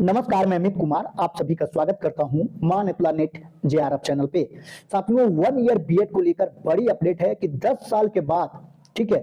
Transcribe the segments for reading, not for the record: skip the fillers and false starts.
नमस्कार, मैं अमित कुमार आप सभी का स्वागत करता हूं मान प्लानेट जेआरएफ चैनल पे। साथियों, 1 ईयर बीएड को लेकर बड़ी अपडेट है कि 10 साल के बाद, ठीक है,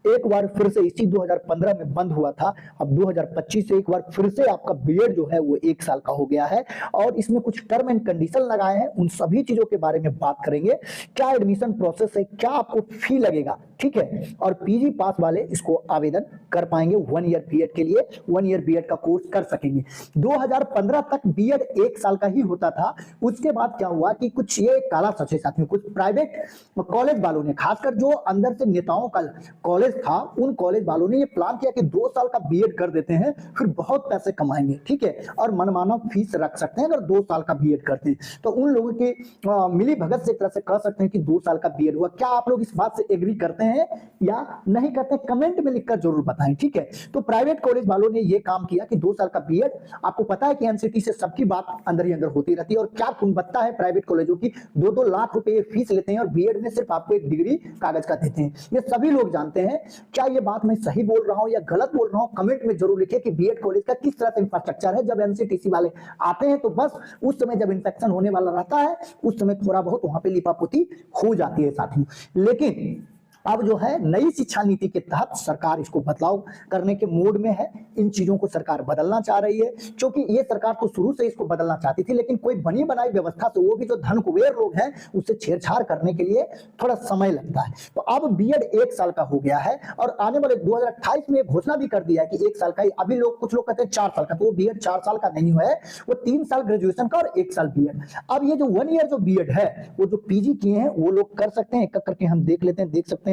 एक बार फिर से इसी 2015 में बंद हुआ था, अब 2025 से एक बार फिर से आपका बीएड जो है वो 1 साल का हो गया है और इसमें कुछ टर्म एंड कंडीशन लगाए हैं। उन सभी चीजों के बारे में बात करेंगे। क्या एडमिशन प्रोसेस है, क्या आपको फी लगेगा, ठीक है, और पीजी पास वाले इसको आवेदन कर पाएंगे 1 ईयर बीएड के लिए, 1 ईयर बीएड का कोर्स कर सकेंगे। 2015 तक बीएड 1 साल का ही होता था। उसके बाद क्या हुआ कि कुछ ये काला सच है साथियों, कुछ प्राइवेट कॉलेज वालों ने, खासकर जो अंदर से नेताओं का कॉलेज था, उन कॉलेज वालों ने ये प्लान किया कि 2 साल का बीएड कर देते हैं, फिर बहुत पैसे कमाएंगे, ठीक है, और मनमाना फीस रख सकते हैं अगर 2 साल का बीएड करते हैं। तो उन लोगों की मिली भगत से एक तरह से कह सकते हैं कि 2 साल का बीएड हुआ। क्या आप लोग इस बात से एग्री करते हैं या नहीं करते? कमेंट में लिखकर जरूर बताएं, ठीक है। तो प्राइवेट कॉलेज वालों ने ये काम किया कि 2 साल का बीएड, आपको पता है कि एनसीटी से सबकी बात अंदर ही अंदर होती रहती है और क्या गुणवत्ता है प्राइवेट कॉलेजों की, 2-2 लाख रुपए फीस लेते हैं और बीएड में सिर्फ आपको एक डिग्री कागज का देते हैं। ये सभी लोग जानते हैं। क्या ये बात मैं सही बोल रहा हूं या गलत बोल रहा हूं? कमेंट में जरूर लिखिए कि बीएड कॉलेज का किस तरह से इंफ्रास्ट्रक्चर है। जब एनसीटीसी वाले आते हैं तो बस उस समय जब इंफेक्शन होने वाला रहता है उस समय थोड़ा बहुत वहां पे लिपापोती हो जाती है साथियों। लेकिन अब जो है नई शिक्षा नीति के तहत सरकार इसको बदलाव करने के मोड में है। इन चीजों को सरकार बदलना चाह रही है, क्योंकि ये सरकार तो शुरू से इसको बदलना चाहती थी, लेकिन कोई बनी बनाई व्यवस्था से, वो भी जो धन कुबेर लोग हैं, उससे छेड़छाड़ करने के लिए थोड़ा समय लगता है। तो अब बीएड 1 साल का हो गया है और आने वाले 2028 में घोषणा भी कर दिया है कि 1 साल का ही। अभी लोग, कुछ लोग कहते हैं 4 साल का, तो वो बीएड 4 साल का नहीं है, वो 3 साल ग्रेजुएशन का और 1 साल बीएड। अब ये जो 1 ईयर जो बीएड है, वो जो पीजी किए हैं वो लोग कर सकते हैं। एक करके हम देख लेते हैं, देख सकते हैं।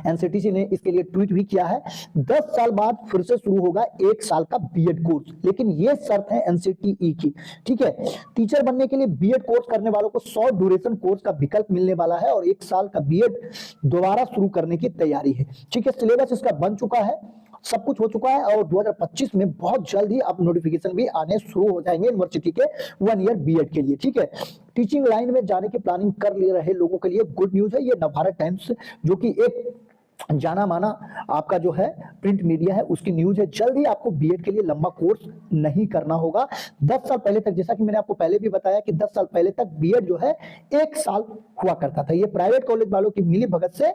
एनसीटीसी ने इसके लिए ट्वीट भी किया है। 10 साल बाद फिर से शुरू होगा 1 साल का बीएड कोर्स, लेकिन ये शर्त है एनसीटीई की, ठीक है। टीचर बनने के लिए बीएड कोर्स करने वालों को 100 ड्यूरेशन कोर्स का विकल्प मिलने वाला है और 1 साल का बीएड दोबारा शुरू करने की तैयारी है, ठीक है। सिलेबस इसका बन चुका है, सब कुछ हो चुका है और 2025 में बहुत जल्द ही अब नोटिफिकेशन भी आने शुरू हो जाएंगे यूनिवर्सिटी के 1 ईयर बीएड के लिए, ठीक है। टीचिंग लाइन में जाने की प्लानिंग कर ले रहे लोगों के लिए गुड न्यूज है। ये नवभारत टाइम्स, जो कि एक जाना माना आपका जो है प्रिंट मीडिया है, उसकी न्यूज है। जल्द ही आपको बीएड के लिए लंबा कोर्स नहीं करना होगा। 10 साल पहले तक, जैसा कि मैंने आपको पहले भी बताया कि 10 साल पहले तक बीएड जो है 1 साल हुआ करता था। ये प्राइवेट कॉलेज वालों की मिली भगत से,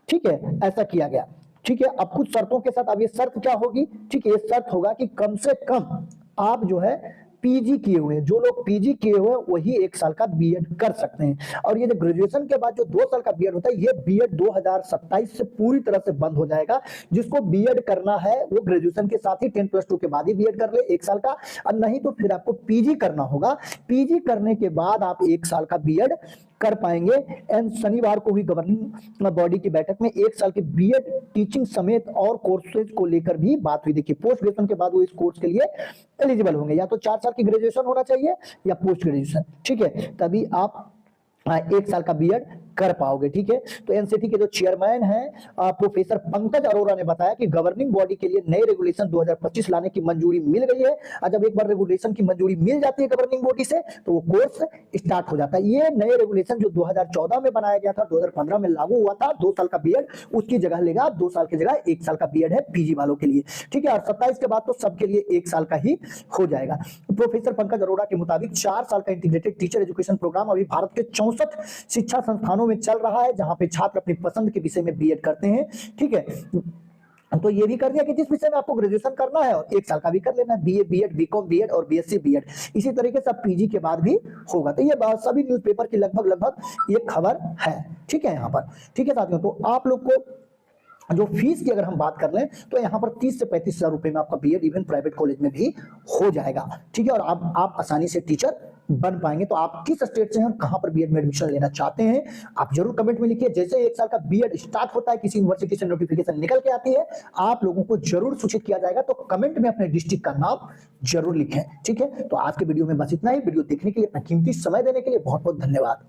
ठीक है, ऐसा किया गया, ठीक है। अब कुछ शर्तों के साथ, अब ये शर्त क्या होगी, ठीक है, ये शर्त होगा कि कम से कम आप जो है पीजी किए हुए हैं, जो लोग पीजी किए हुए हैं वही 1 साल का बीएड कर सकते हैं। और ये जो ग्रेजुएशन के बाद जो 2 साल का बीएड होता है, ये बीएड 2027 से पूरी तरह से बंद हो जाएगा। जिसको बीएड करना है वो ग्रेजुएशन के साथ ही 10+2 के बाद ही बीएड कर ले 1 साल का, और नहीं तो फिर आपको पीजी करना होगा। पीजी करने के बाद आप 1 साल का बीएड कर पाएंगे। एंड शनिवार को हुई गवर्निंग बॉडी की बैठक में 1 साल के बीएड टीचिंग समेत और कोर्सेज को लेकर भी बात हुई। देखिए, पोस्ट ग्रेजुएशन के बाद वो इस कोर्स के लिए एलिजिबल होंगे। या तो 4 साल की ग्रेजुएशन होना चाहिए या पोस्ट ग्रेजुएशन, ठीक है, तभी आप 1 साल का बीएड कर पाओगे, ठीक है। तो एनसीटी के जो चेयरमैन हैं प्रोफेसर पंकज अरोरा ने बताया कि गवर्निंग बॉडी के लिए नए रेगुलेशन 2025 लाने की मंजूरी मिल गई है। और जब एक बार रेगुलेशन की मंजूरी मिल जाती है गवर्निंग बॉडी से, तो वो कोर्स स्टार्ट हो जाता है। ये नए रेगुलेशन जो 2014 में बनाया गया था, 2015 में लागू हुआ था, 2 साल का बीएड, उसकी जगह लेगा। 2 साल की जगह 1 साल का बीएड है पीजी वालों के लिए, ठीक है। और 27 के बाद तो सबके लिए 1 साल का ही हो जाएगा। प्रोफेसर पंकज अरोरा के मुताबिक 4 साल का इंटीग्रेटेड टीचर एजुकेशन प्रोग्राम अभी भारत के 64 शिक्षा संस्थानों में चल रहा है, जहां पे छात्र अपनी पसंद के विषय में बीएड करते हैं, ठीक है। तो ये भी कर दिया कि जिस विषय में आपको ग्रेजुएशन करना है और 1 साल का भी कर लेना है, बीए बीएड, बीकॉम बीएड और बीएससी बीएड। इसी तरीके से पीजी के बाद भी होगा। तो ये सभी न्यूज़पेपर की लगभग ये खबर है, ठीक है, यहाँ पर, ठीक है साथियों। तो आप लोग को जो फीस की अगर हम बात कर लें तो यहाँ पर 30 से 35 हजार रुपए में आपका बीएड इवन प्राइवेट कॉलेज में भी हो जाएगा, ठीक है। और आप आसानी से टीचर बन पाएंगे। तो आप किस स्टेट से हैं, कहां पर बीएड में एडमिशन लेना चाहते हैं, आप जरूर कमेंट में लिखिए। जैसे 1 साल का बीएड स्टार्ट होता है, किसी यूनिवर्सिटी से नोटिफिकेशन निकल के आती है, आप लोगों को जरूर सूचित किया जाएगा। तो कमेंट में अपने डिस्ट्रिक्ट का नाम जरूर लिखें, ठीक है। तो आज के वीडियो में बस इतना ही। वीडियो देखने के लिए, अपना कीमती समय देने के लिए बहुत बहुत धन्यवाद।